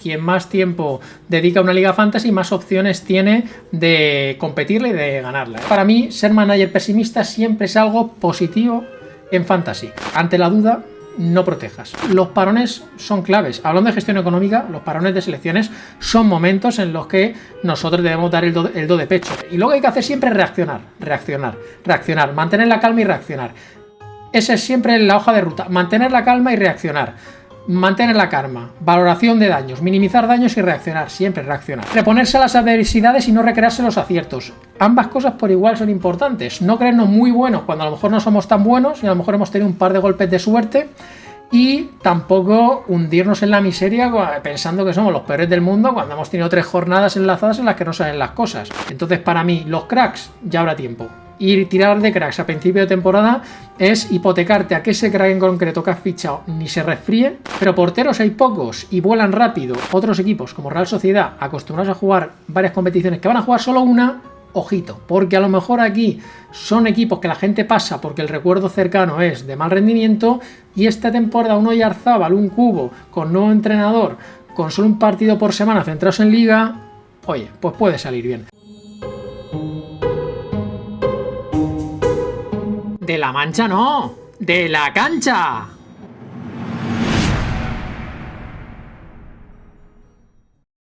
Quien más tiempo dedica a una liga fantasy, más opciones tiene de competirla y de ganarla. Para mí, ser manager pesimista siempre es algo positivo en fantasy. Ante la duda, no protejas. Los parones son claves. Hablando de gestión económica, los parones de selecciones son momentos en los que nosotros debemos dar el do de pecho. Y luego hay que hacer siempre reaccionar, mantener la calma y reaccionar. Esa es siempre la hoja de ruta, mantener la calma y reaccionar. Mantener la calma, valoración de daños, minimizar daños y reaccionar, siempre reaccionar. Reponerse a las adversidades y no recrearse los aciertos. Ambas cosas por igual son importantes. No creernos muy buenos cuando a lo mejor no somos tan buenos y a lo mejor hemos tenido un par de golpes de suerte. Y tampoco hundirnos en la miseria pensando que somos los peores del mundo cuando hemos tenido 3 jornadas enlazadas en las que no salen las cosas. Entonces, para mí, los cracks, ya habrá tiempo. Y tirar de cracks a principio de temporada es hipotecarte a que ese crack en concreto que has fichado ni se resfríe, pero porteros hay pocos y vuelan rápido. Otros equipos como Real Sociedad, acostumbrados a jugar varias competiciones, que van a jugar solo una, ojito, porque a lo mejor aquí son equipos que la gente pasa porque el recuerdo cercano es de mal rendimiento, y esta temporada un Oyarzábal, un Cubo, con nuevo entrenador, con solo un partido por semana centrados en liga, oye, pues puede salir bien. De la mancha no, de la cancha.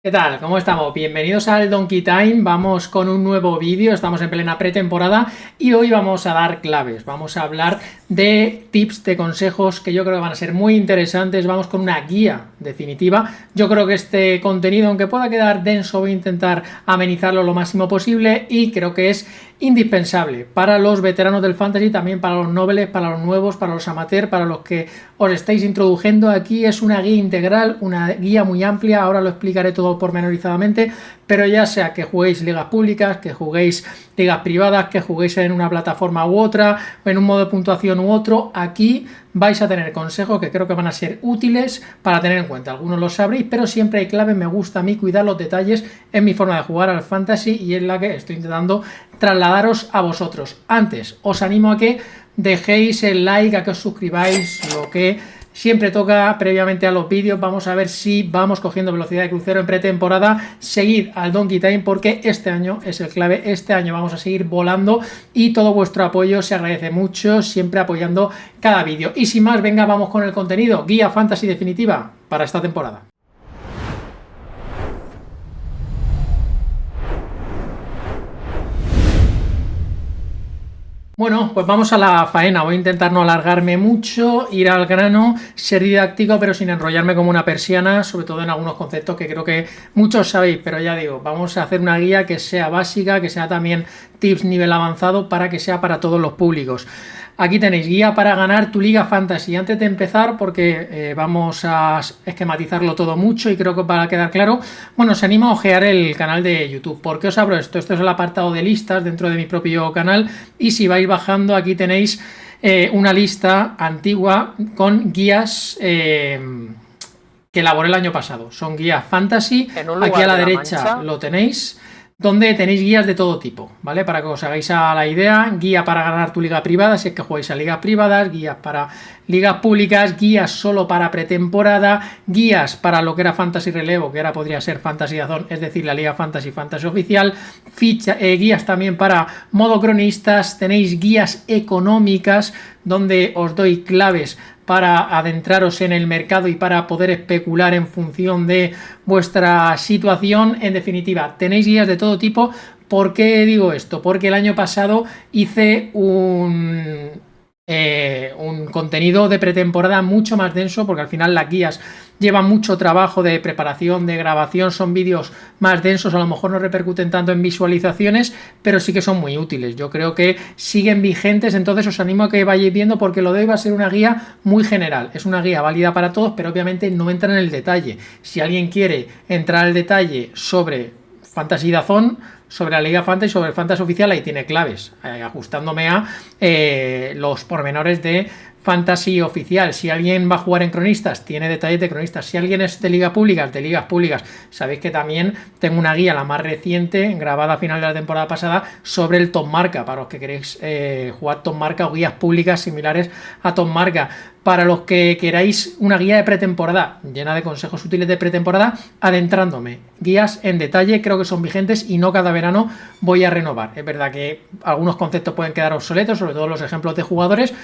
¿Qué tal? ¿Cómo estamos? Bienvenidos al Donkey Time. Vamos con un nuevo vídeo, estamos en plena pretemporada y hoy vamos a dar claves, vamos a hablar de tips, de consejos que yo creo que van a ser muy interesantes. Vamos con una guía definitiva. Yo creo que este contenido, aunque pueda quedar denso, voy a intentar amenizarlo lo máximo posible y creo que es indispensable para los veteranos del fantasy, también para los nobles, para los nuevos, para los amateurs, para los que os estáis introduciendo. Aquí es una guía integral, una guía muy amplia, ahora lo explicaré todo pormenorizadamente, pero ya sea que juguéis ligas públicas, que juguéis ligas privadas, que juguéis en una plataforma u otra, o en un modo de puntuación u otro, aquí vais a tener consejos que creo que van a ser útiles para tener en cuenta. Algunos los sabréis, pero siempre hay clave. Me gusta a mí cuidar los detalles en mi forma de jugar al fantasy y es la que estoy intentando trasladaros a vosotros. Antes, os animo a que dejéis el like, a que os suscribáis, lo que siempre toca previamente a los vídeos. Vamos a ver si vamos cogiendo velocidad de crucero en pretemporada. Seguid al Donkey Time porque este año es el clave. Este año vamos a seguir volando y todo vuestro apoyo se agradece mucho, siempre apoyando cada vídeo. Y sin más, venga, vamos con el contenido. Guía fantasy definitiva para esta temporada. Bueno, pues vamos a la faena. Voy a intentar no alargarme mucho, ir al grano, ser didáctico pero sin enrollarme como una persiana, sobre todo en algunos conceptos que creo que muchos sabéis, pero ya digo, vamos a hacer una guía que sea básica, que sea también tips nivel avanzado para que sea para todos los públicos. Aquí tenéis guía para ganar tu liga fantasy. Antes de empezar, porque vamos a esquematizarlo todo mucho y creo que va a quedar claro, bueno, os animo a ojear el canal de YouTube. ¿Por qué os abro esto? Esto es el apartado de listas dentro de mi propio canal y si vais bajando aquí tenéis una lista antigua con guías que elaboré el año pasado. Son guías fantasy. Aquí a la derecha lo tenéis, donde tenéis guías de todo tipo, ¿vale? Para que os hagáis a la idea, guía para ganar tu liga privada, si es que jugáis a ligas privadas, guías para ligas públicas, guías solo para pretemporada, guías para lo que era Fantasy Relevo, que ahora podría ser Fantasy Zone, es decir, la liga Fantasy oficial, guías también para modo cronistas, tenéis guías económicas, donde os doy claves para adentraros en el mercado y para poder especular en función de vuestra situación. En definitiva, tenéis guías de todo tipo. ¿Por qué digo esto? Porque el año pasado hice un contenido de pretemporada mucho más denso, porque al final las guías llevan mucho trabajo de preparación, de grabación, son vídeos más densos, a lo mejor no repercuten tanto en visualizaciones, pero sí que son muy útiles. Yo creo que siguen vigentes, entonces os animo a que vayáis viendo porque lo de hoy va a ser una guía muy general. Es una guía válida para todos, pero obviamente no entra en el detalle. Si alguien quiere entrar al detalle sobre Fantasy Zone, sobre la Liga Fantasy, sobre el Fantasy oficial, ahí tiene claves, ajustándome a los pormenores de Fantasy oficial. Si alguien va a jugar en cronistas, tiene detalles de cronistas. Si alguien es de ligas públicas, sabéis que también tengo una guía, la más reciente, grabada a final de la temporada pasada, sobre el Top Marca, para los que queréis jugar Top Marca o guías públicas similares a Top Marca. Para los que queráis una guía de pretemporada, llena de consejos útiles de pretemporada, adentrándome. Guías en detalle, creo que son vigentes y no cada verano voy a renovar. Es verdad que algunos conceptos pueden quedar obsoletos, sobre todo los ejemplos de jugadores,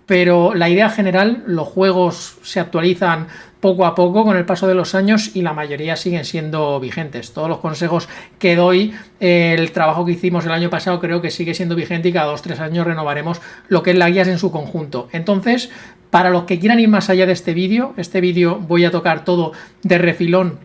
pero la idea general, los juegos se actualizan poco a poco con el paso de los años y la mayoría siguen siendo vigentes. Todos los consejos que doy, el trabajo que hicimos el año pasado creo que sigue siendo vigente y cada 2-3 años renovaremos lo que es la guía en su conjunto. Entonces, para los que quieran ir más allá de este vídeo voy a tocar todo de refilón,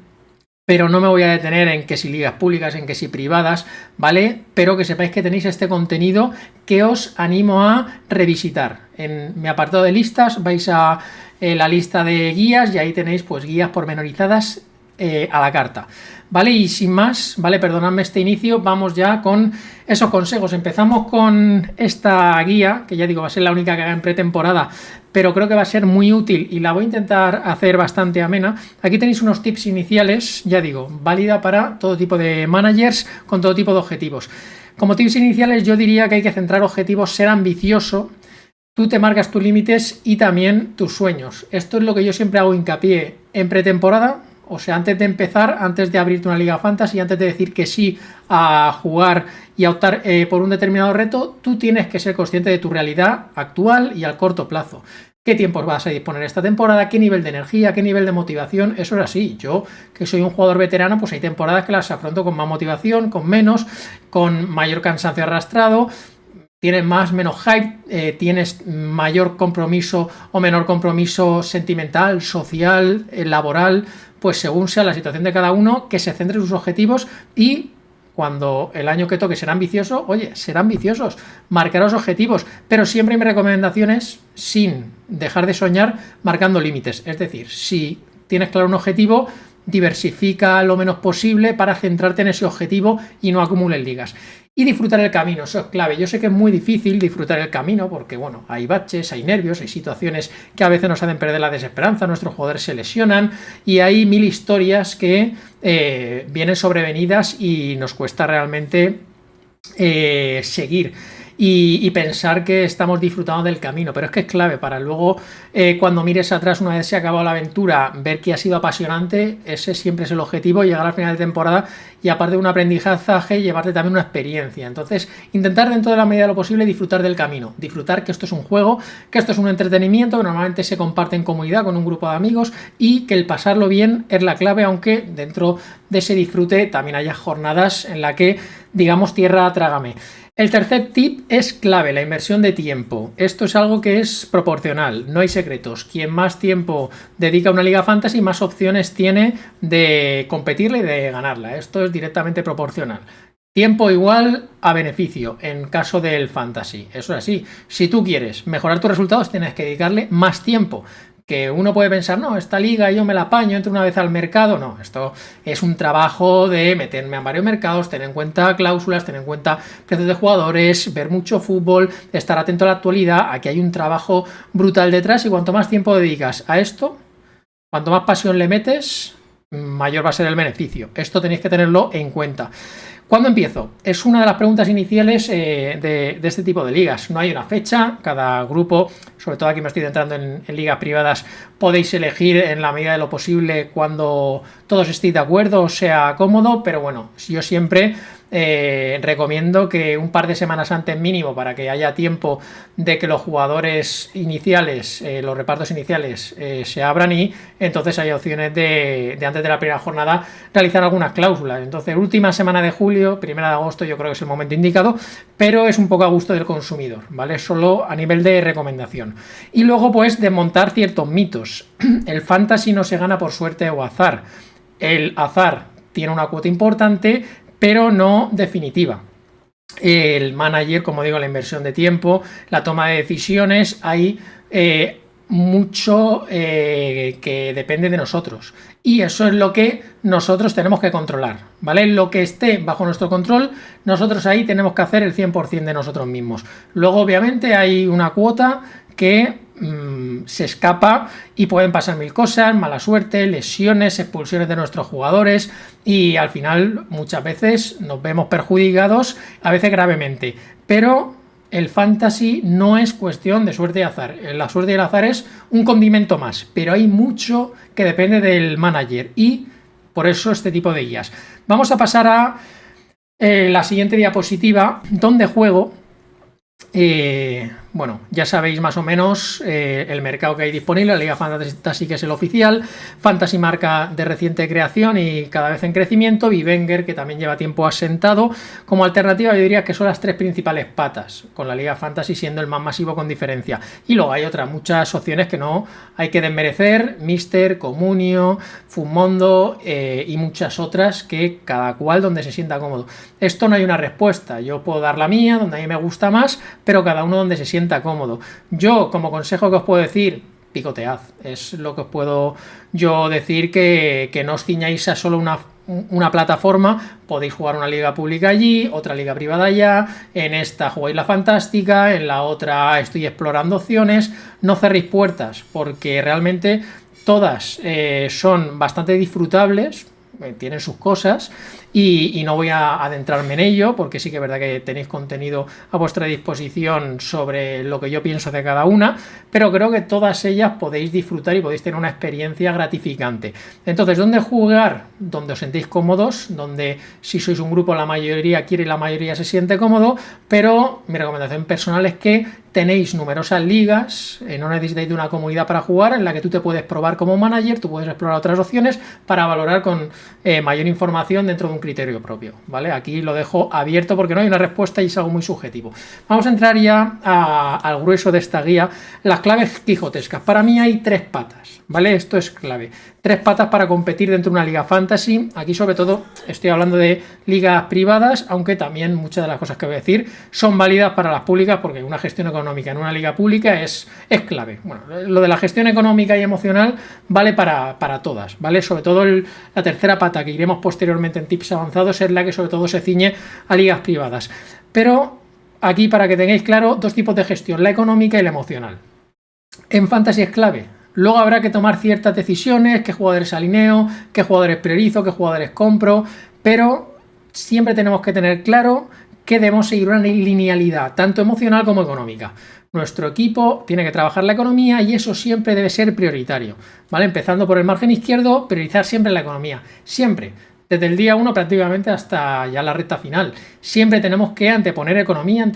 pero no me voy a detener en que si ligas públicas, en que si privadas, ¿vale? Pero que sepáis que tenéis este contenido que os animo a revisitar. En mi apartado de listas vais a la lista de guías y ahí tenéis pues guías pormenorizadas a la carta, ¿vale? Y sin más, ¿vale? Perdonadme este inicio, vamos ya con esos consejos. Empezamos con esta guía, que ya digo, va a ser la única que haga en pretemporada, pero creo que va a ser muy útil y la voy a intentar hacer bastante amena. Aquí tenéis unos tips iniciales, ya digo, válida para todo tipo de managers con todo tipo de objetivos. Como tips iniciales yo diría que hay que centrar objetivos, ser ambicioso. Tú te marcas tus límites y también tus sueños. Esto es lo que yo siempre hago hincapié en pretemporada. O sea, antes de empezar, antes de abrirte una liga fantasy, antes de decir que sí a jugar y a optar por un determinado reto, tú tienes que ser consciente de tu realidad actual y al corto plazo. ¿Qué tiempos vas a disponer esta temporada? ¿Qué nivel de energía? ¿Qué nivel de motivación? Eso es así. Yo, que soy un jugador veterano, pues hay temporadas que las afronto con más motivación, con menos, con mayor cansancio arrastrado. Tienes más, menos hype, tienes mayor compromiso o menor compromiso sentimental, social, laboral, pues según sea la situación de cada uno, que se centre en sus objetivos y cuando el año que toque será ambicioso, oye, serán ambiciosos, marcaros objetivos, pero siempre mi recomendación es sin dejar de soñar, marcando límites. Es decir, si tienes claro un objetivo, diversifica lo menos posible para centrarte en ese objetivo y no acumules ligas. Y disfrutar el camino, eso es clave. Yo sé que es muy difícil disfrutar el camino porque, bueno, hay baches, hay nervios, hay situaciones que a veces nos hacen perder la desesperanza, nuestros jugadores se lesionan y hay mil historias que vienen sobrevenidas y nos cuesta realmente seguir. Y pensar que estamos disfrutando del camino, pero es que es clave para luego cuando mires atrás una vez se ha acabado la aventura, ver que ha sido apasionante. Ese siempre es el objetivo, llegar al final de temporada y aparte de un aprendizaje, llevarte también una experiencia. Entonces, intentar dentro de la medida de lo posible disfrutar del camino, disfrutar que esto es un juego, que esto es un entretenimiento, que normalmente se comparte en comunidad con un grupo de amigos y que el pasarlo bien es la clave, aunque dentro de ese disfrute también haya jornadas en la que, digamos, tierra trágame. El tercer tip es clave, la inversión de tiempo. Esto es algo que es proporcional, no hay secretos. Quien más tiempo dedica a una liga fantasy, más opciones tiene de competirla y de ganarla. Esto es directamente proporcional. Tiempo igual a beneficio en caso del fantasy. Eso es así. Si tú quieres mejorar tus resultados, tienes que dedicarle más tiempo. Que uno puede pensar, no, esta liga yo me la apaño, entro una vez al mercado. No, esto es un trabajo de meterme en varios mercados, tener en cuenta cláusulas, tener en cuenta precios de jugadores, ver mucho fútbol, estar atento a la actualidad. Aquí hay un trabajo brutal detrás y cuanto más tiempo dedicas a esto, cuanto más pasión le metes, mayor va a ser el beneficio. Esto tenéis que tenerlo en cuenta. ¿Cuándo empiezo? Es una de las preguntas iniciales de este tipo de ligas. No hay una fecha, cada grupo, sobre todo aquí me estoy centrando en ligas privadas, podéis elegir en la medida de lo posible cuando todos estéis de acuerdo, sea cómodo, pero bueno, yo siempre recomiendo que un par de semanas antes mínimo para que haya tiempo de que los jugadores iniciales, los repartos iniciales se abran y entonces hay opciones de antes de la primera jornada realizar algunas cláusulas. Entonces última semana de julio, primera de agosto yo creo que es el momento indicado, pero es un poco a gusto del consumidor, ¿vale? Solo a nivel de recomendación. Y luego pues desmontar ciertos mitos. El fantasy no se gana por suerte o azar. El azar tiene una cuota importante, pero no definitiva. El manager, como digo, la inversión de tiempo, la toma de decisiones, hay mucho que depende de nosotros. Y eso es lo que nosotros tenemos que controlar, ¿vale? Lo que esté bajo nuestro control, nosotros ahí tenemos que hacer el 100% de nosotros mismos. Luego, obviamente, hay una cuota que se escapa y pueden pasar mil cosas, mala suerte, lesiones, expulsiones de nuestros jugadores y al final muchas veces nos vemos perjudicados, a veces gravemente. Pero el fantasy no es cuestión de suerte y azar. La suerte y el azar es un condimento más, pero hay mucho que depende del manager y por eso este tipo de guías. Vamos a pasar a la siguiente diapositiva donde juego. Bueno, ya sabéis más o menos el mercado que hay disponible. La Liga Fantasy, que es el oficial, Fantasy Marca de reciente creación y cada vez en crecimiento, Vivenger, que también lleva tiempo asentado. Como alternativa yo diría que son las tres principales patas, con la Liga Fantasy siendo el más masivo con diferencia. Y luego hay otras muchas opciones que no hay que desmerecer, Mister, Comunio, Fumondo y muchas otras que cada cual donde se sienta cómodo. Esto no hay una respuesta, yo puedo dar la mía, donde a mí me gusta más, pero cada uno donde se sienta cómodo. Yo, como consejo que os puedo decir, picotead. Es lo que os puedo yo decir, que no os ciñáis a solo una plataforma. Podéis jugar una liga pública allí, otra liga privada allá, en esta jugáis la fantástica, en la otra estoy explorando opciones. No cerréis puertas, porque realmente todas son bastante disfrutables, tienen sus cosas y no voy a adentrarme en ello porque sí que es verdad que tenéis contenido a vuestra disposición sobre lo que yo pienso de cada una, pero creo que todas ellas podéis disfrutar y podéis tener una experiencia gratificante. Entonces, ¿dónde jugar? Donde os sentéis cómodos, donde si sois un grupo la mayoría quiere y la mayoría se siente cómodo, pero mi recomendación personal es que tenéis numerosas ligas, no necesitáis de una comunidad para jugar, en la que tú te puedes probar como manager, tú puedes explorar otras opciones para valorar con mayor información dentro de un criterio propio, ¿vale? Aquí lo dejo abierto porque no hay una respuesta y es algo muy subjetivo. Vamos a entrar ya al grueso de esta guía, las claves quijotescas. Para mí hay tres patas, ¿vale? Esto es clave. Tres patas para competir dentro de una liga fantasy. Aquí sobre todo estoy hablando de ligas privadas, aunque también muchas de las cosas que voy a decir son válidas para las públicas, porque una gestión económica en una liga pública es clave. Bueno, lo de la gestión económica y emocional vale para todas, ¿vale? Sobre todo la tercera pata, que iremos posteriormente en tips avanzados, es la que sobre todo se ciñe a ligas privadas. Pero aquí, para que tengáis claro, dos tipos de gestión, la económica y la emocional. En fantasy es clave. Luego habrá que tomar ciertas decisiones, qué jugadores alineo, qué jugadores priorizo, qué jugadores compro, pero siempre tenemos que tener claro que debemos seguir una linealidad, tanto emocional como económica. Nuestro equipo tiene que trabajar la economía y eso siempre debe ser prioritario, ¿vale? Empezando por el margen izquierdo, priorizar siempre la economía, siempre. Desde el día 1 prácticamente hasta ya la recta final. Siempre tenemos que anteponer economía,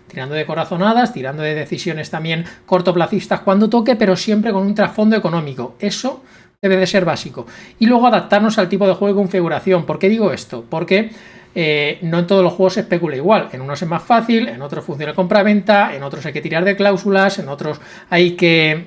tirando de corazonadas, tirando de decisiones también cortoplacistas cuando toque, pero siempre con un trasfondo económico. Eso debe de ser básico. Y luego adaptarnos al tipo de juego y configuración. ¿Por qué digo esto? Porque no en todos los juegos se especula igual. En unos es más fácil, en otros funciona el compra-venta, en otros hay que tirar de cláusulas, en otros hay que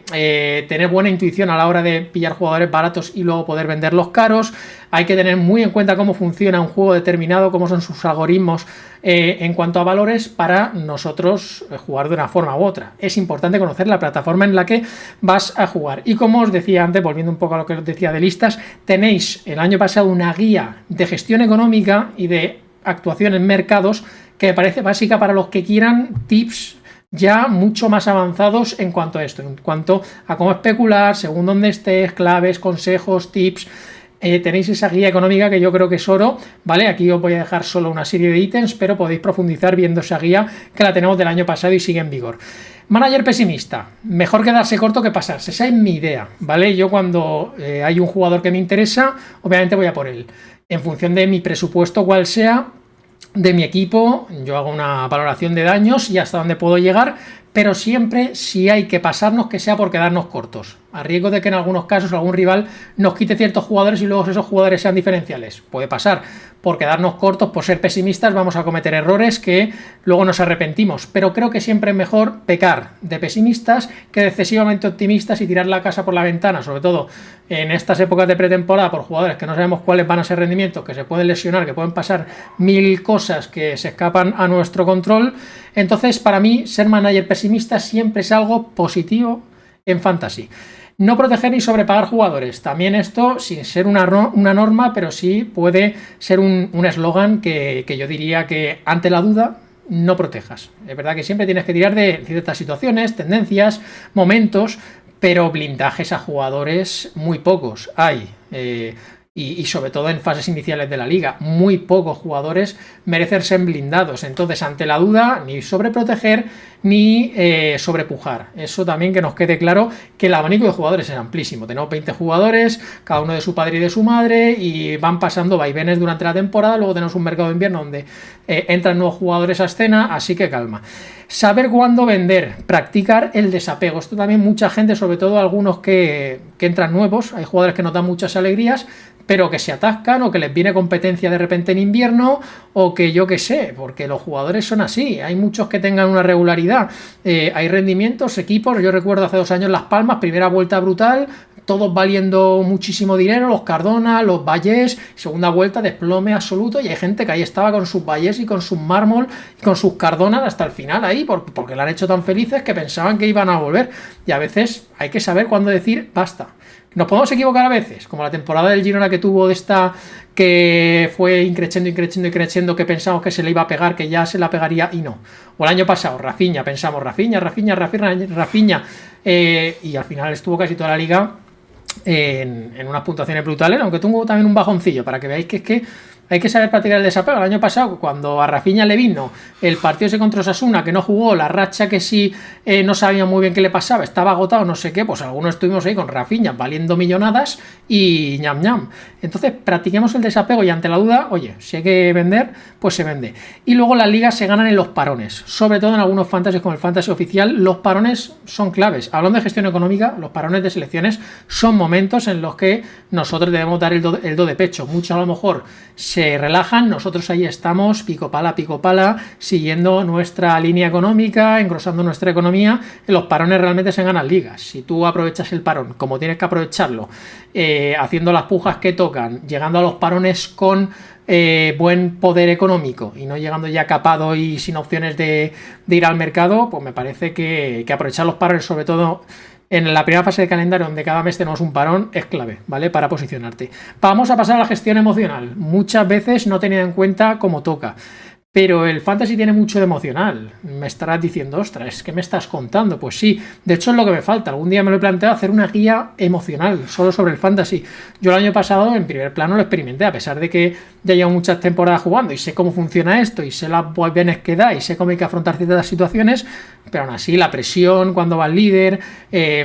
tener buena intuición a la hora de pillar jugadores baratos y luego poder venderlos caros. Hay que tener muy en cuenta cómo funciona un juego determinado, cómo son sus algoritmos en cuanto a valores para nosotros jugar de una forma u otra. Es importante conocer la plataforma en la que vas a jugar. Y como os decía antes, volviendo un poco a lo que os decía de listas, tenéis el año pasado una guía de gestión económica y de actuación en mercados que me parece básica para los que quieran tips ya mucho más avanzados en cuanto a esto, en cuanto a cómo especular, según dónde estés, claves, consejos, tips. Tenéis esa guía económica que yo creo que es oro, ¿vale? Aquí os voy a dejar solo una serie de ítems, pero podéis profundizar viendo esa guía que la tenemos del año pasado y sigue en vigor. Manager pesimista, mejor quedarse corto que pasarse, esa es mi idea, ¿vale? Yo cuando hay un jugador que me interesa, obviamente voy a por él. En función de mi presupuesto, cual sea, de mi equipo, yo hago una valoración de daños y hasta dónde puedo llegar, pero siempre, si hay que pasarnos, que sea por quedarnos cortos, a riesgo de que en algunos casos algún rival nos quite ciertos jugadores y luego esos jugadores sean diferenciales. Puede pasar. Por quedarnos cortos, por ser pesimistas, vamos a cometer errores que luego nos arrepentimos. Pero creo que siempre es mejor pecar de pesimistas que de excesivamente optimistas y tirar la casa por la ventana, sobre todo en estas épocas de pretemporada por jugadores que no sabemos cuáles van a ser rendimientos, que se pueden lesionar, que pueden pasar mil cosas que se escapan a nuestro control. Entonces, para mí, ser manager pesimista siempre es algo positivo en fantasy. No proteger ni sobrepagar jugadores. También esto, sin ser una norma, pero sí puede ser un eslogan que yo diría que ante la duda no protejas. Es verdad que siempre tienes que tirar de ciertas situaciones, tendencias, momentos, pero blindajes a jugadores muy pocos hay. Y sobre todo en fases iniciales de la liga, muy pocos jugadores merecen ser blindados. Entonces, ante la duda, ni sobreproteger ni sobrepujar. Eso también que nos quede claro, que el abanico de jugadores es amplísimo. Tenemos 20 jugadores, cada uno de su padre y de su madre, y van pasando vaivenes durante la temporada. Luego tenemos un mercado de invierno donde entran nuevos jugadores a escena, así que calma. Saber cuándo vender, practicar el desapego. Esto también mucha gente, sobre todo algunos que entran nuevos, hay jugadores que nos dan muchas alegrías, pero que se atascan o que les viene competencia de repente en invierno o que yo qué sé, porque los jugadores son así. Hay muchos que tengan una regularidad, hay rendimientos, equipos. Yo recuerdo hace 2 años Las Palmas, primera vuelta brutal, todos valiendo muchísimo dinero, los Cardona, los Vallés, segunda vuelta desplome absoluto, y hay gente que ahí estaba con sus Vallés y con sus Mármol y con sus Cardona hasta el final ahí, porque lo han hecho tan felices que pensaban que iban a volver. Y a veces hay que saber cuándo decir basta. Nos podemos equivocar a veces, como la temporada del Girona que tuvo de esta, que fue increciendo, que pensamos que se le iba a pegar, que ya se la pegaría y no. O el año pasado, Rafinha, pensamos Rafinha, y al final estuvo casi toda la liga en unas puntuaciones brutales, aunque tuvo también un bajoncillo, para que veáis que es que hay que saber practicar el desapego. El año pasado, cuando a Rafinha le vino el partido ese contra Osasuna, que no jugó, la racha que sí no sabía muy bien qué le pasaba, estaba agotado, no sé qué, pues algunos estuvimos ahí con Rafinha valiendo millonadas y ñam. Entonces, practiquemos el desapego y ante la duda, oye, si hay que vender, pues se vende. Y luego las ligas se ganan en los parones, sobre todo en algunos fantasies como el fantasy oficial. Los parones son claves. Hablando de gestión económica, los parones de selecciones son momentos en los que nosotros debemos dar el do de pecho. Muchos a lo mejor se relajan, nosotros ahí estamos pico pala, siguiendo nuestra línea económica, engrosando nuestra economía. En los parones realmente se ganan ligas. Si tú aprovechas el parón como tienes que aprovecharlo, haciendo las pujas que tocan, llegando a los parones con buen poder económico y no llegando ya capado y sin opciones de ir al mercado, pues me parece que aprovechar los parones, sobre todo en la primera fase de calendario, donde cada mes tenemos un parón, es clave, ¿vale? Para posicionarte. Vamos a pasar a la gestión emocional. Muchas veces no tenida en cuenta como toca. Pero el fantasy tiene mucho de emocional. Me estarás diciendo, ostras, ¿qué me estás contando? Pues sí, de hecho es lo que me falta. Algún día me lo he planteado, hacer una guía emocional solo sobre el fantasy. Yo el año pasado en primer plano lo experimenté, a pesar de que ya llevo muchas temporadas jugando y sé cómo funciona esto y sé las vaivenes que da y sé cómo hay que afrontar ciertas situaciones, pero aún así la presión cuando vas líder,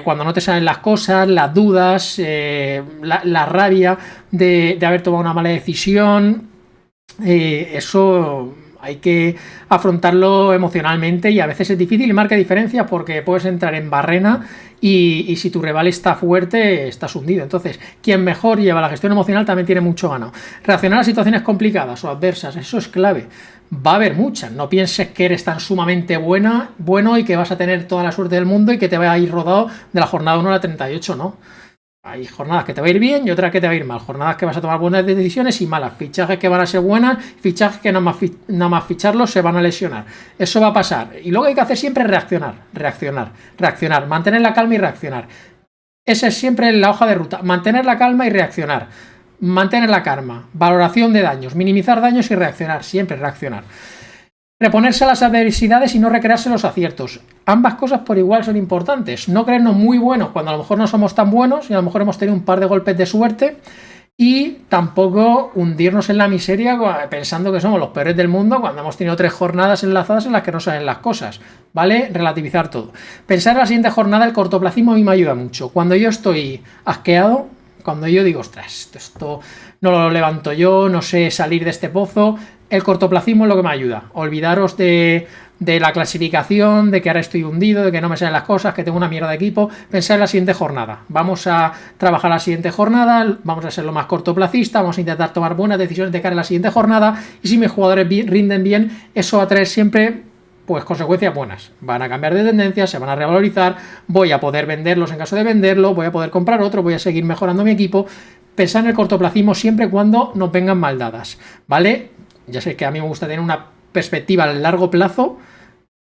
cuando no te salen las cosas, las dudas, la rabia de haber tomado una mala decisión, eso hay que afrontarlo emocionalmente y a veces es difícil y marca diferencias porque puedes entrar en barrena y si tu rival está fuerte, estás hundido. Entonces, quien mejor lleva la gestión emocional también tiene mucho ganado. Reaccionar a situaciones complicadas o adversas, eso es clave. Va a haber muchas, no pienses que eres tan sumamente bueno y que vas a tener toda la suerte del mundo y que te va a ir rodado de la jornada 1 a la 38, ¿no? Hay jornadas que te va a ir bien y otras que te va a ir mal. Jornadas que vas a tomar buenas decisiones y malas. Fichajes que van a ser buenas, fichajes que nada más ficharlos se van a lesionar. Eso va a pasar. Y luego hay que hacer siempre reaccionar. Mantener la calma y reaccionar. Esa es siempre la hoja de ruta. Mantener la calma y reaccionar. Mantener la calma. Valoración de daños. Minimizar daños y reaccionar. Siempre reaccionar. Reponerse a las adversidades y no recrearse los aciertos. Ambas cosas por igual son importantes. No creernos muy buenos cuando a lo mejor no somos tan buenos y a lo mejor hemos tenido un par de golpes de suerte, y tampoco hundirnos en la miseria pensando que somos los peores del mundo cuando hemos tenido 3 jornadas enlazadas en las que no salen las cosas, ¿vale? Relativizar todo. Pensar en la siguiente jornada, el cortoplacismo a mí me ayuda mucho. Cuando yo estoy asqueado, cuando yo digo, ostras, esto no lo levanto yo, no sé salir de este pozo, el cortoplacismo es lo que me ayuda. Olvidaros de de la clasificación, de que ahora estoy hundido, de que no me salen las cosas, que tengo una mierda de equipo. Pensar en la siguiente jornada. Vamos a trabajar la siguiente jornada, vamos a ser lo más cortoplacista, vamos a intentar tomar buenas decisiones de cara a la siguiente jornada, y si mis jugadores rinden bien, eso va a traer siempre pues consecuencias buenas. Van a cambiar de tendencia, se van a revalorizar, voy a poder venderlos en caso de venderlo, voy a poder comprar otro, voy a seguir mejorando mi equipo. Pensar en el cortoplacismo siempre cuando nos vengan mal dadas, ¿vale? Ya sé que a mí me gusta tener una perspectiva a largo plazo,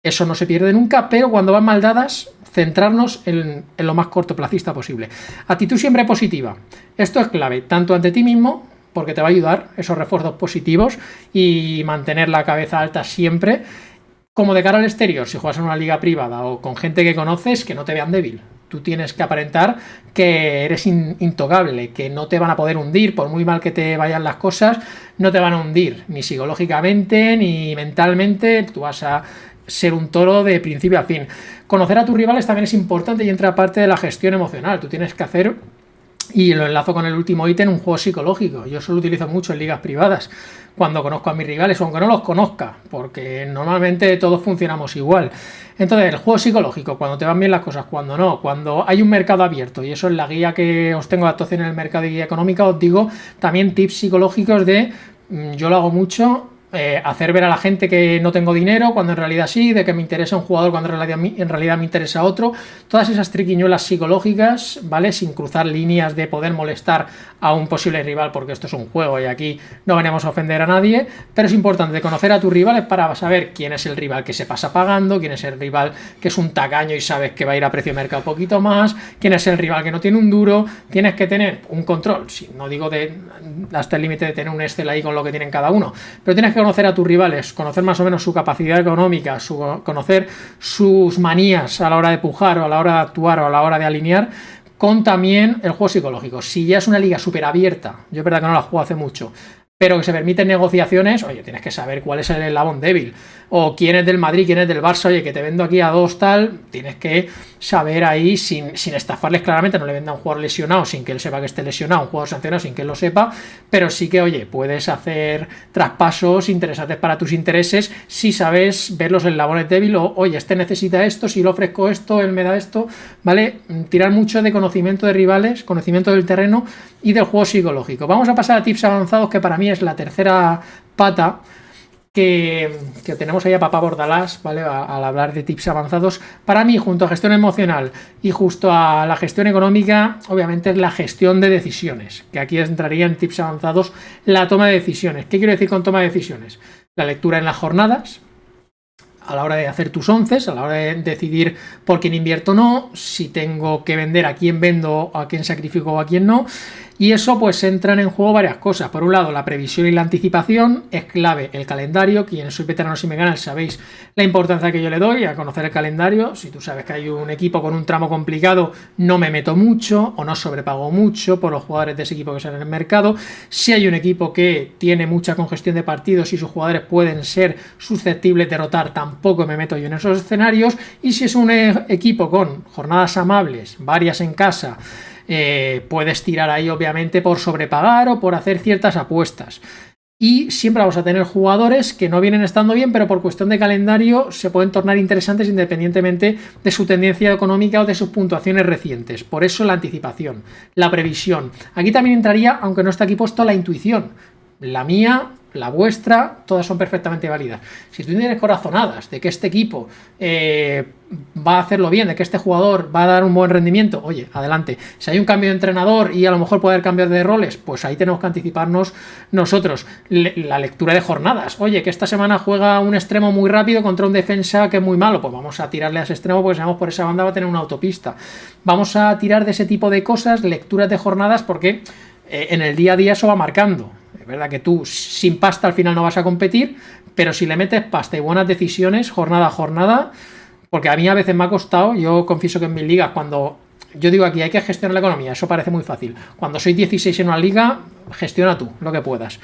eso no se pierde nunca, pero cuando van mal dadas, centrarnos en lo más cortoplacista posible. Actitud siempre positiva. Esto es clave, tanto ante ti mismo, porque te va a ayudar esos refuerzos positivos y mantener la cabeza alta siempre, como de cara al exterior, si juegas en una liga privada o con gente que conoces, que no te vean débil. Tú tienes que aparentar que eres intocable, que no te van a poder hundir, por muy mal que te vayan las cosas, no te van a hundir, ni psicológicamente, ni mentalmente. Tú vas a ser un toro de principio a fin. Conocer a tus rivales también es importante y entra parte de la gestión emocional. Tú tienes que hacer, y lo enlazo con el último ítem, un juego psicológico. Yo eso lo utilizo mucho en ligas privadas, cuando conozco a mis rivales, aunque no los conozca, porque normalmente todos funcionamos igual. Entonces, el juego psicológico, cuando te van bien las cosas, cuando no, cuando hay un mercado abierto, y eso es la guía que os tengo de actuación en el mercado y guía económica, os digo también tips psicológicos de, yo lo hago mucho, hacer ver a la gente que no tengo dinero cuando en realidad sí, de que me interesa un jugador cuando en realidad me interesa otro, todas esas triquiñuelas psicológicas, ¿vale? Sin cruzar líneas de poder molestar a un posible rival, porque esto es un juego y aquí no venimos a ofender a nadie, pero es importante conocer a tus rivales para saber quién es el rival que se pasa pagando, quién es el rival que es un tacaño y sabes que va a ir a precio de mercado un poquito más, quién es el rival que no tiene un duro. Tienes que tener un control, no digo hasta el límite de tener un Excel ahí con lo que tienen cada uno, pero tienes que conocer a tus rivales, conocer más o menos su capacidad económica, conocer sus manías a la hora de pujar o a la hora de actuar o a la hora de alinear, con también el juego psicológico. Si ya es una liga súper abierta, yo es verdad que no la juego hace mucho, pero que se permiten negociaciones, oye, tienes que saber cuál es el eslabón débil, o quién es del Madrid, quién es del Barça, oye, que te vendo aquí a 2 tal, tienes que saber ahí, sin estafarles claramente, no le venda a un jugador lesionado sin que él sepa que esté lesionado, un jugador sancionado sin que él lo sepa, pero sí que, oye, puedes hacer traspasos interesantes para tus intereses si sabes ver los eslabones débiles, o, oye, este necesita esto, si le ofrezco esto, él me da esto, ¿vale? Tirar mucho de conocimiento de rivales, conocimiento del terreno y del juego psicológico. Vamos a pasar a tips avanzados, que para mí es la tercera pata que tenemos ahí a Papá Bordalás, ¿vale? Al hablar de tips avanzados. Para mí, junto a gestión emocional y justo a la gestión económica, obviamente es la gestión de decisiones, que aquí entraría en tips avanzados la toma de decisiones. ¿Qué quiero decir con toma de decisiones? La lectura en las jornadas, a la hora de hacer tus onces, a la hora de decidir por quién invierto o no, si tengo que vender, a quién vendo, a quién sacrifico o a quién no. Y eso pues entran en juego varias cosas. Por un lado, la previsión y la anticipación, es clave el calendario. Quienes sois veteranos y me ganan sabéis la importancia que yo le doy a conocer el calendario. Si tú sabes que hay un equipo con un tramo complicado, no me meto mucho o no sobrepago mucho por los jugadores de ese equipo que salen en el mercado. Si hay un equipo que tiene mucha congestión de partidos y sus jugadores pueden ser susceptibles de rotar, tampoco me meto yo en esos escenarios. Y si es un equipo con jornadas amables, varias en casa, puedes tirar ahí obviamente por sobrepagar o por hacer ciertas apuestas. Y siempre vamos a tener jugadores que no vienen estando bien, pero por cuestión de calendario se pueden tornar interesantes independientemente de su tendencia económica o de sus puntuaciones recientes. Por eso la anticipación, la previsión. Aquí también entraría, aunque no está aquí puesto, la intuición. La mía, la vuestra, todas son perfectamente válidas. Si tú tienes corazonadas de que este equipo va a hacerlo bien, de que este jugador va a dar un buen rendimiento, oye, adelante. Si hay un cambio de entrenador y a lo mejor puede haber cambios de roles, pues ahí tenemos que anticiparnos nosotros. La lectura de jornadas, oye, que esta semana juega un extremo muy rápido contra un defensa que es muy malo, pues vamos a tirarle a ese extremo porque sabemos por esa banda va a tener una autopista. Vamos a tirar de ese tipo de cosas, lecturas de jornadas, porque en el día a día eso va marcando. Es verdad que tú sin pasta al final no vas a competir, pero si le metes pasta y buenas decisiones, jornada a jornada, porque a mí a veces me ha costado, yo confieso que en mis ligas, cuando yo digo aquí hay que gestionar la economía, eso parece muy fácil. Cuando soy 16 en una liga, gestiona tú lo que puedas.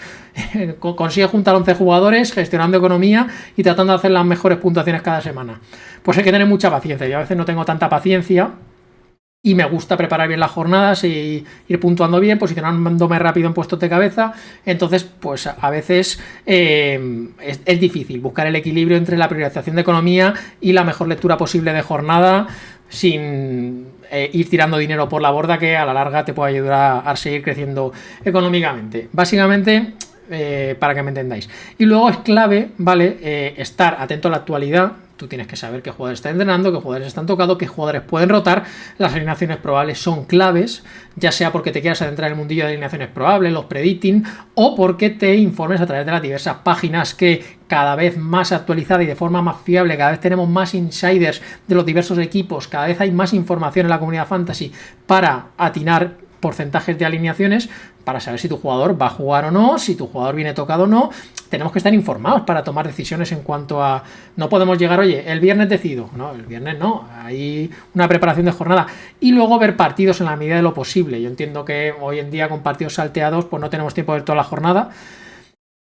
Consigue juntar 11 jugadores gestionando economía y tratando de hacer las mejores puntuaciones cada semana. Pues hay que tener mucha paciencia, yo a veces no tengo tanta paciencia. y me gusta preparar bien las jornadas y ir puntuando bien, posicionándome rápido en puestos de cabeza. Entonces, pues a veces es difícil buscar el equilibrio entre la priorización de economía y la mejor lectura posible de jornada sin ir tirando dinero por la borda, que a la larga te puede ayudar a seguir creciendo económicamente. Básicamente, para que me entendáis. Y luego es clave, ¿vale? Estar atento a la actualidad. Tú tienes que saber qué jugadores están entrenando, qué jugadores están tocados, qué jugadores pueden rotar. Las alineaciones probables son claves, ya sea porque te quieras adentrar en el mundillo de alineaciones probables, los predicting, o porque te informes a través de las diversas páginas que cada vez más actualizada y de forma más fiable, cada vez tenemos más insiders de los diversos equipos, cada vez hay más información en la comunidad fantasy para atinar porcentajes de alineaciones, para saber si tu jugador va a jugar o no, si tu jugador viene tocado o no. Tenemos que estar informados para tomar decisiones en cuanto a... No podemos llegar, oye, el viernes decido. No, el viernes no. Hay una preparación de jornada. Y luego ver partidos en la medida de lo posible. Yo entiendo que hoy en día con partidos salteados pues no tenemos tiempo de ver toda la jornada.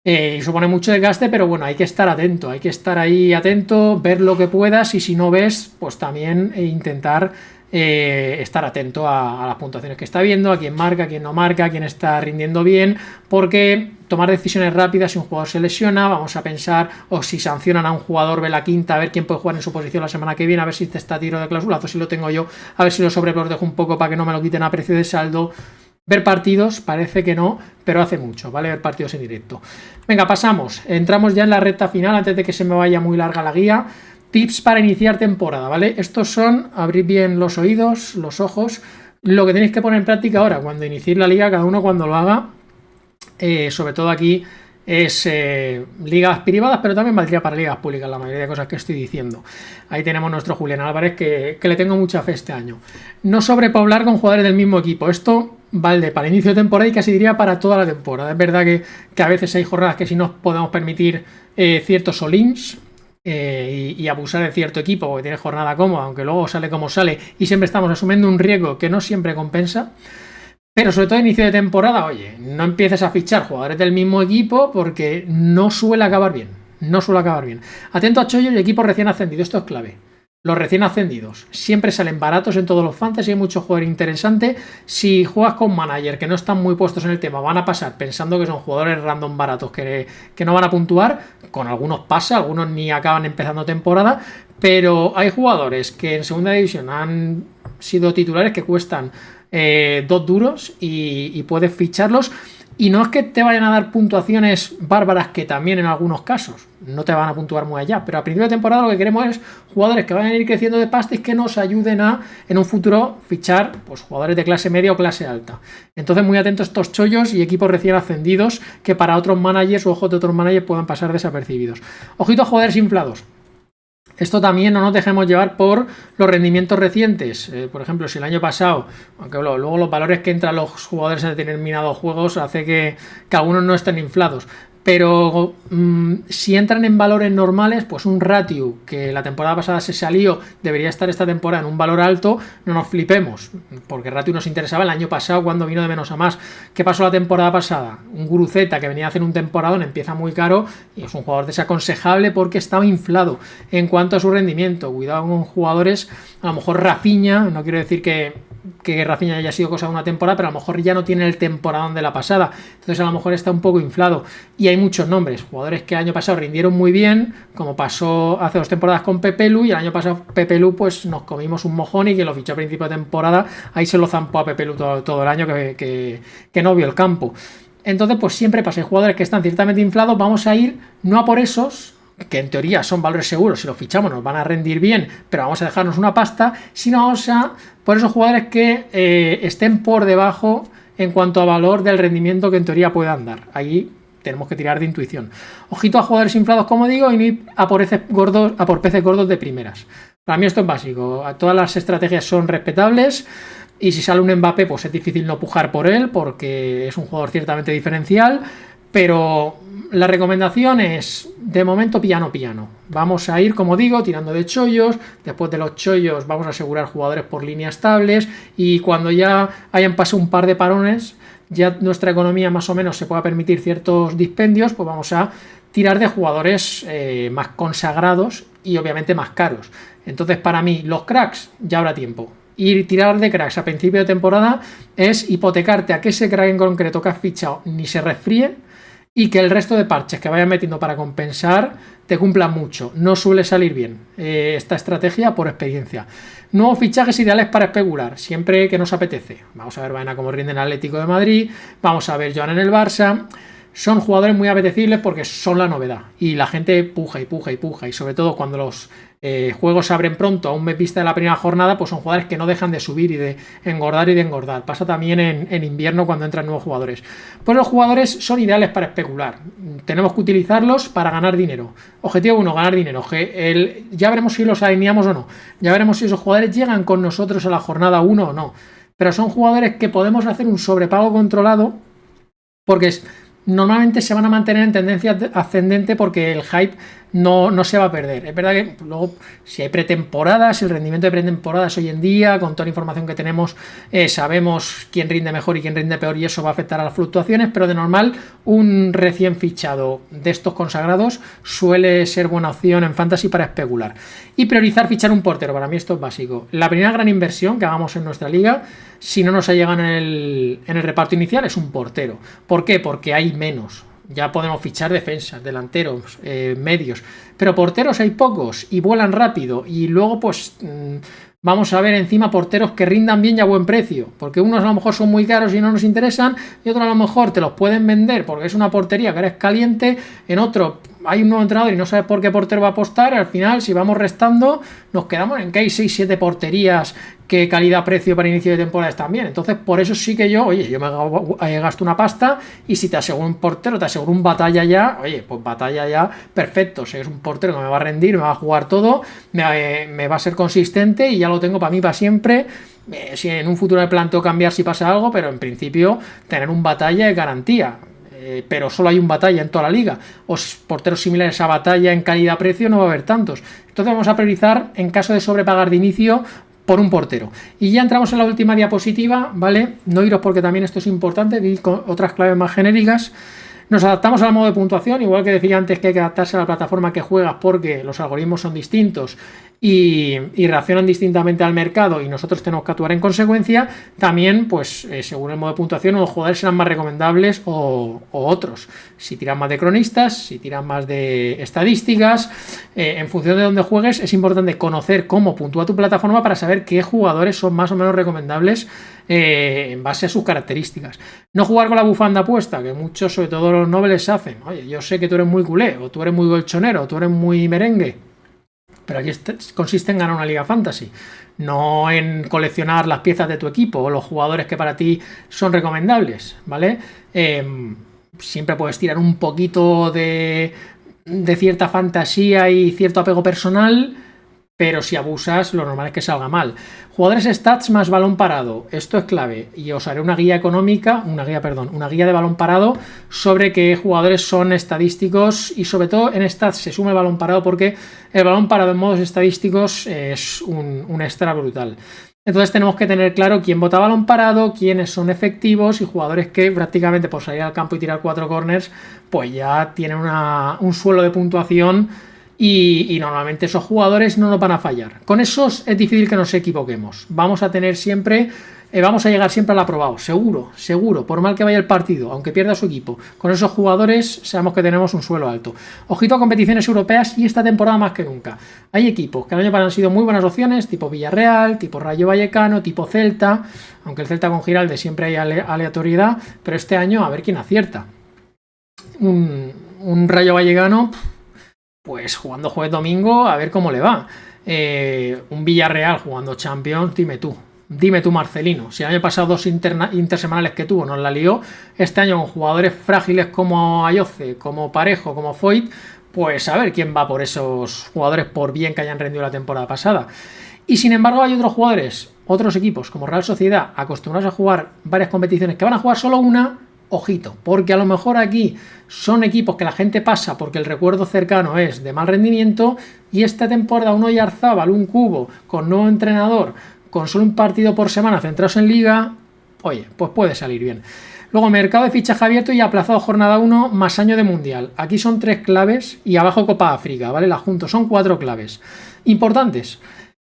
Y supone mucho desgaste, pero bueno, hay que estar atento. Hay que estar ahí atento, ver lo que puedas y si no ves, pues también intentar... estar atento a las puntuaciones que está viendo, a quién marca, a quién no marca, a quién está rindiendo bien, porque tomar decisiones rápidas si un jugador se lesiona, vamos a pensar, o si sancionan a un jugador, ve la quinta, a ver quién puede jugar en su posición la semana que viene, a ver si te está a tiro de clausulazo, si lo tengo yo, a ver si lo sobreprotejo un poco para que no me lo quiten a precio de saldo. Ver partidos, parece que no, pero hace mucho, ¿vale? Ver partidos en directo. Venga, pasamos, entramos ya en la recta final antes de que se me vaya muy larga la guía. Tips para iniciar temporada, ¿vale? Estos son, abrid bien los oídos, los ojos, lo que tenéis que poner en práctica ahora, cuando iniciéis la liga, cada uno cuando lo haga, sobre todo aquí es ligas privadas, pero también valdría para ligas públicas, la mayoría de cosas que estoy diciendo. Ahí tenemos nuestro Julián Álvarez, que le tengo mucha fe este año. No sobrepoblar con jugadores del mismo equipo, esto vale para inicio de temporada y casi diría para toda la temporada. Es verdad que a veces hay jornadas que si nos podemos permitir ciertos all-ins, y abusar de cierto equipo porque tiene jornada cómoda, aunque luego sale como sale y siempre estamos asumiendo un riesgo que no siempre compensa. Pero sobre todo a inicio de temporada, oye, no empieces a fichar jugadores del mismo equipo porque no suele acabar bien. No suele acabar bien. Atento a chollos y equipos recién ascendidos, esto es clave. Los recién ascendidos siempre salen baratos en todos los fantasy, hay mucho jugador interesante. Si juegas con manager que no están muy puestos en el tema, van a pasar pensando que son jugadores random baratos que no van a puntuar. Con algunos pasa, algunos ni acaban empezando temporada, pero hay jugadores que en segunda división han sido titulares que cuestan 2 duros y puedes ficharlos. Y no es que te vayan a dar puntuaciones bárbaras, que también en algunos casos no te van a puntuar muy allá, pero a principio de temporada lo que queremos es jugadores que vayan a ir creciendo de pasta y que nos ayuden a, en un futuro, fichar pues jugadores de clase media o clase alta. Entonces muy atentos a estos chollos y equipos recién ascendidos que para otros managers o ojos de otros managers puedan pasar desapercibidos. Ojito a jugadores inflados. Esto también no nos dejemos llevar por los rendimientos recientes. Por ejemplo, si el año pasado, aunque luego los valores que entran los jugadores en determinados juegos hace que algunos no estén inflados. Pero si entran en valores normales, pues un ratio que la temporada pasada se salió, debería estar esta temporada en un valor alto, no nos flipemos, porque ratio nos interesaba el año pasado cuando vino de menos a más. ¿Qué pasó la temporada pasada? Un Guruceta que venía a hacer un temporadón empieza muy caro y es un jugador desaconsejable porque estaba inflado en cuanto a su rendimiento. Cuidado con jugadores, a lo mejor Rafinha, no quiero decir que Rafinha haya sido cosa de una temporada, pero a lo mejor ya no tiene el temporadón de la pasada, entonces a lo mejor está un poco inflado. Y hay muchos nombres, jugadores que el año pasado rindieron muy bien, como pasó hace 2 temporadas con Pepe Lu, y el año pasado Pepe Lu pues nos comimos un mojón y que lo fichó a principio de temporada, ahí se lo zampó a Pepe Lu todo el año que no vio el campo. Entonces pues siempre pasa, hay jugadores que están ciertamente inflados, vamos a ir no a por esos, que en teoría son valores seguros, si los fichamos nos van a rendir bien, pero vamos a dejarnos una pasta, sino vamos a por esos jugadores que estén por debajo en cuanto a valor del rendimiento que en teoría puedan dar. Ahí tenemos que tirar de intuición. Ojito a jugadores inflados, como digo, y no ir a por peces gordos de primeras. Para mí esto es básico. Todas las estrategias son respetables y si sale un Mbappé pues es difícil no pujar por él porque es un jugador ciertamente diferencial, pero la recomendación es, de momento, piano. Vamos a ir, como digo, tirando de chollos. Después de los chollos vamos a asegurar jugadores por líneas estables y cuando ya hayan pasado un par de parones, ya nuestra economía más o menos se pueda permitir ciertos dispendios, pues vamos a tirar de jugadores más consagrados y obviamente más caros. Entonces, para mí, los cracks ya habrá tiempo. ir tirar de cracks a principio de temporada es hipotecarte a que ese crack en concreto que has fichado ni se resfríe y que el resto de parches que vayas metiendo para compensar te cumplan mucho. No suele salir bien esta estrategia por experiencia. Nuevos fichajes ideales para especular, siempre que nos apetece. Vamos a ver Baena cómo rinde en Atlético de Madrid, vamos a ver Joan en el Barça. Son jugadores muy apetecibles porque son la novedad y la gente puja y puja y puja, y sobre todo cuando los juegos se abren pronto a un mes vista de la primera jornada, pues son jugadores que no dejan de subir y de engordar y de engordar. Pasa también en invierno cuando entran nuevos jugadores. Pues los jugadores son ideales para especular, tenemos que utilizarlos para ganar dinero. Objetivo 1, ganar dinero. Ya veremos si los alineamos o no, ya veremos si esos jugadores llegan con nosotros a la jornada 1 o no, pero son jugadores que podemos hacer un sobrepago controlado porque normalmente se van a mantener en tendencia ascendente porque el hype no se va a perder. Es verdad que luego, si hay pretemporadas, el rendimiento de pretemporadas hoy en día, con toda la información que tenemos, sabemos quién rinde mejor y quién rinde peor, y eso va a afectar a las fluctuaciones, pero de normal un recién fichado de estos consagrados suele ser buena opción en fantasy para especular. Y priorizar fichar un portero, para mí esto es básico. La primera gran inversión que hagamos en nuestra liga, si no nos ha llegado en el reparto inicial, es un portero. ¿Por qué? Porque hay menos. Ya podemos fichar defensas, delanteros, medios, pero porteros hay pocos y vuelan rápido, y luego pues vamos a ver encima porteros que rindan bien y a buen precio, porque unos a lo mejor son muy caros y no nos interesan, y otros a lo mejor te los pueden vender porque es una portería que eres caliente, en otro hay un nuevo entrenador y no sabes por qué portero va a apostar, y al final si vamos restando nos quedamos en que hay 6-7 porterías que calidad-precio para inicio de temporada están bien. Entonces por eso sí que yo me gasto una pasta, y si te aseguro un portero, te aseguro un batalla ya, pues batalla ya, perfecto. Si es un portero que me va a rendir, me va a jugar todo, me va a ser consistente y ya lo tengo para mí para siempre. Si en un futuro me planteo cambiar si pasa algo, pero en principio tener un batalla es garantía. Pero solo hay un batalla en toda la liga, o porteros similares a batalla en calidad-precio no va a haber tantos. Entonces vamos a priorizar, en caso de sobrepagar de inicio, por un portero. Y ya entramos en la última diapositiva, ¿vale? No iros porque también esto es importante, vi con otras claves más genéricas. Nos adaptamos al modo de puntuación, igual que decía antes que hay que adaptarse a la plataforma que juegas porque los algoritmos son distintos y reaccionan distintamente al mercado, y nosotros tenemos que actuar en consecuencia. También, pues según el modo de puntuación, los jugadores serán más recomendables o otros. Si tiran más de cronistas, si tiran más de estadísticas, en función de dónde juegues, es importante conocer cómo puntúa tu plataforma para saber qué jugadores son más o menos recomendables en base a sus características. No jugar con la bufanda puesta, que muchos, sobre todo los nobles, hacen. Oye, yo sé que tú eres muy culé, o tú eres muy golchonero, o tú eres muy merengue, pero aquí consiste en ganar una liga fantasy, no en coleccionar las piezas de tu equipo o los jugadores que para ti son recomendables, ¿vale? Siempre puedes tirar un poquito de cierta fantasía y cierto apego personal, pero si abusas, lo normal es que salga mal. Jugadores stats más balón parado, esto es clave, y os haré una guía de balón parado sobre qué jugadores son estadísticos, y sobre todo en stats se suma el balón parado porque el balón parado en modos estadísticos es un extra brutal. Entonces tenemos que tener claro quién vota balón parado, quiénes son efectivos, y jugadores que prácticamente por salir al campo y tirar 4 corners pues ya tienen un suelo de puntuación, y normalmente esos jugadores no nos van a fallar. Con esos es difícil que nos equivoquemos. Vamos a llegar siempre al aprobado, seguro, por mal que vaya el partido, aunque pierda su equipo. Con esos jugadores sabemos que tenemos un suelo alto. Ojito a competiciones europeas, y esta temporada más que nunca. Hay equipos que el año pasado han sido muy buenas opciones, tipo Villarreal, tipo Rayo Vallecano, tipo Celta, aunque el Celta con Giralde siempre hay aleatoriedad, pero este año a ver quién acierta. Un Rayo Vallecano, pues jugando jueves domingo, a ver cómo le va. Un Villarreal jugando Champions, dime tú, Marcelino. Si el año pasado 2 intersemanales que tuvo nos la lió, este año con jugadores frágiles como Ayoce, como Parejo, como Foyt, pues a ver quién va por esos jugadores, por bien que hayan rendido la temporada pasada. Y sin embargo hay otros jugadores, otros equipos como Real Sociedad, acostumbrados a jugar varias competiciones, que van a jugar solo una. Ojito, porque a lo mejor aquí son equipos que la gente pasa porque el recuerdo cercano es de mal rendimiento, y esta temporada un Oyarzábal, un Cubo, con nuevo entrenador, con solo un partido por semana centrados en liga, oye, pues puede salir bien. Luego, mercado de fichaje abierto y aplazado jornada 1 más año de mundial. Aquí son 3 claves, y abajo Copa África, ¿vale? La junto, son 4 claves importantes.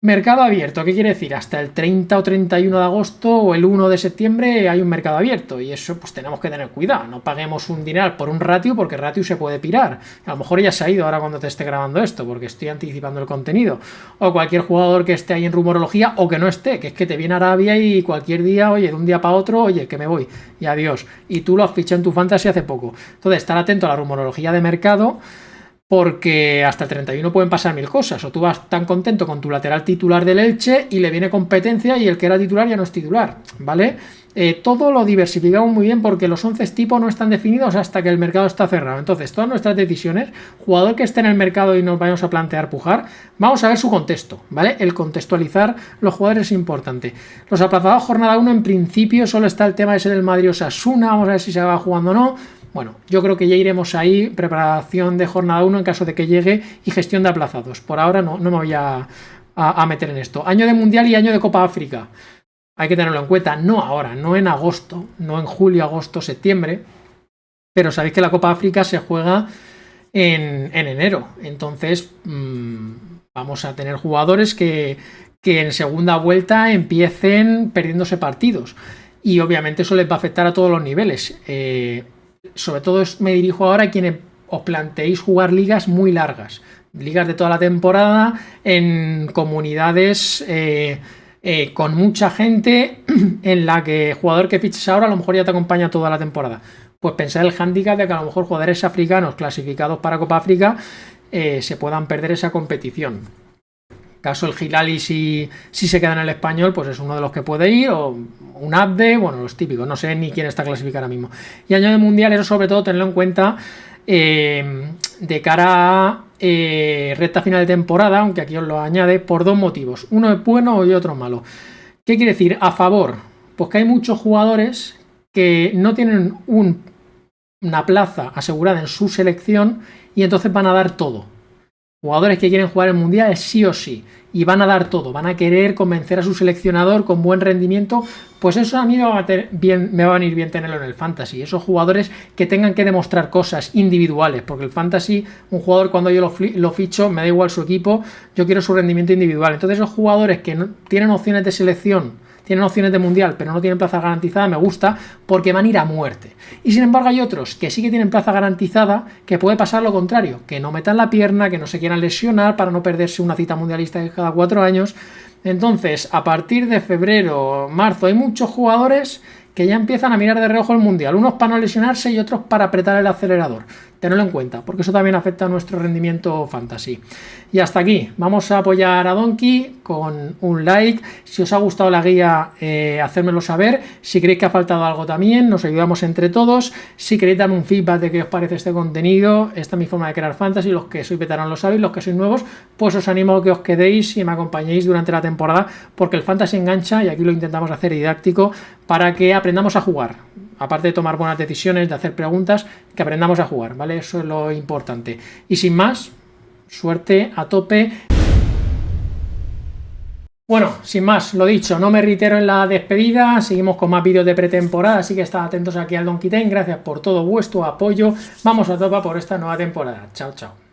Mercado abierto, ¿qué quiere decir? Hasta el 30 o 31 de agosto o el 1 de septiembre hay un mercado abierto y eso pues tenemos que tener cuidado, no paguemos un dineral por un ratio porque ratio se puede pirar, a lo mejor ya se ha ido ahora cuando te esté grabando esto porque estoy anticipando el contenido, o cualquier jugador que esté ahí en rumorología o que no esté, que es que te viene Arabia y cualquier día, oye, de un día para otro, oye, que me voy y adiós, y tú lo has fichado en tu fantasy hace poco, entonces estar atento a la rumorología de mercado porque hasta el 31 pueden pasar mil cosas, o tú vas tan contento con tu lateral titular del Elche y le viene competencia y el que era titular ya no es titular, ¿vale? Todo lo diversificamos muy bien porque los 11 tipos no están definidos hasta que el mercado está cerrado, entonces todas nuestras decisiones, jugador que esté en el mercado y nos vayamos a plantear pujar, vamos a ver su contexto, ¿vale? El contextualizar los jugadores es importante. Los aplazados jornada 1 en principio solo está el tema ese del Madrid-Osasuna, vamos a ver si se va jugando o no. Bueno, yo creo que ya iremos ahí, preparación de jornada 1 en caso de que llegue y gestión de aplazados. Por ahora no me voy a meter en esto. Año de Mundial y año de Copa África. Hay que tenerlo en cuenta, no ahora, no en agosto, no en julio, agosto, septiembre, pero sabéis que la Copa África se juega en enero. Entonces vamos a tener jugadores que en segunda vuelta empiecen perdiéndose partidos. Y obviamente eso les va a afectar a todos los niveles. Sobre todo me dirijo ahora a quienes os planteéis jugar ligas muy largas, ligas de toda la temporada, en comunidades con mucha gente, en la que el jugador que fiches ahora a lo mejor ya te acompaña toda la temporada. Pues pensar el hándicap de que a lo mejor jugadores africanos clasificados para Copa África se puedan perder esa competición. Caso el Hilali, si se queda en el español, pues es uno de los que puede ir, o un Abde, bueno, los típicos, no sé ni quién está clasificado ahora mismo. Y año de mundial, eso sobre todo tenerlo en cuenta de cara a recta final de temporada, aunque aquí os lo añade, por dos motivos. Uno es bueno y otro es malo. ¿Qué quiere decir? A favor, pues que hay muchos jugadores que no tienen una plaza asegurada en su selección y entonces van a dar todo. Jugadores que quieren jugar el Mundial sí o sí y van a dar todo, van a querer convencer a su seleccionador con buen rendimiento, pues eso a mí me va a venir bien tenerlo en el Fantasy. Esos jugadores que tengan que demostrar cosas individuales, porque el Fantasy, un jugador cuando yo lo ficho, me da igual su equipo, yo quiero su rendimiento individual. Entonces esos jugadores que no tienen opciones de selección, tienen opciones de mundial, pero no tienen plaza garantizada, me gusta, porque van a ir a muerte. Y sin embargo hay otros que sí que tienen plaza garantizada, que puede pasar lo contrario, que no metan la pierna, que no se quieran lesionar para no perderse una cita mundialista de cada 4 años. Entonces, a partir de febrero, marzo, hay muchos jugadores que ya empiezan a mirar de reojo el mundial, unos para no lesionarse y otros para apretar el acelerador. Tenedlo en cuenta, porque eso también afecta a nuestro rendimiento fantasy. Y hasta aquí, vamos a apoyar a Donkey con un like. Si os ha gustado la guía, hacérmelo saber. Si creéis que ha faltado algo también, nos ayudamos entre todos. Si queréis darme un feedback de qué os parece este contenido, esta es mi forma de crear fantasy. Los que sois veteranos lo sabéis, los que sois nuevos, pues os animo a que os quedéis y me acompañéis durante la temporada, porque el fantasy engancha y aquí lo intentamos hacer didáctico para que aprendamos a jugar. Aparte de tomar buenas decisiones, de hacer preguntas, que aprendamos a jugar, ¿vale? Eso es lo importante. Y sin más, suerte a tope. Bueno, sin más, lo dicho, no me reitero en la despedida, seguimos con más vídeos de pretemporada, así que estad atentos aquí al Donkey Time, gracias por todo vuestro apoyo, vamos a tope por esta nueva temporada, chao, chao.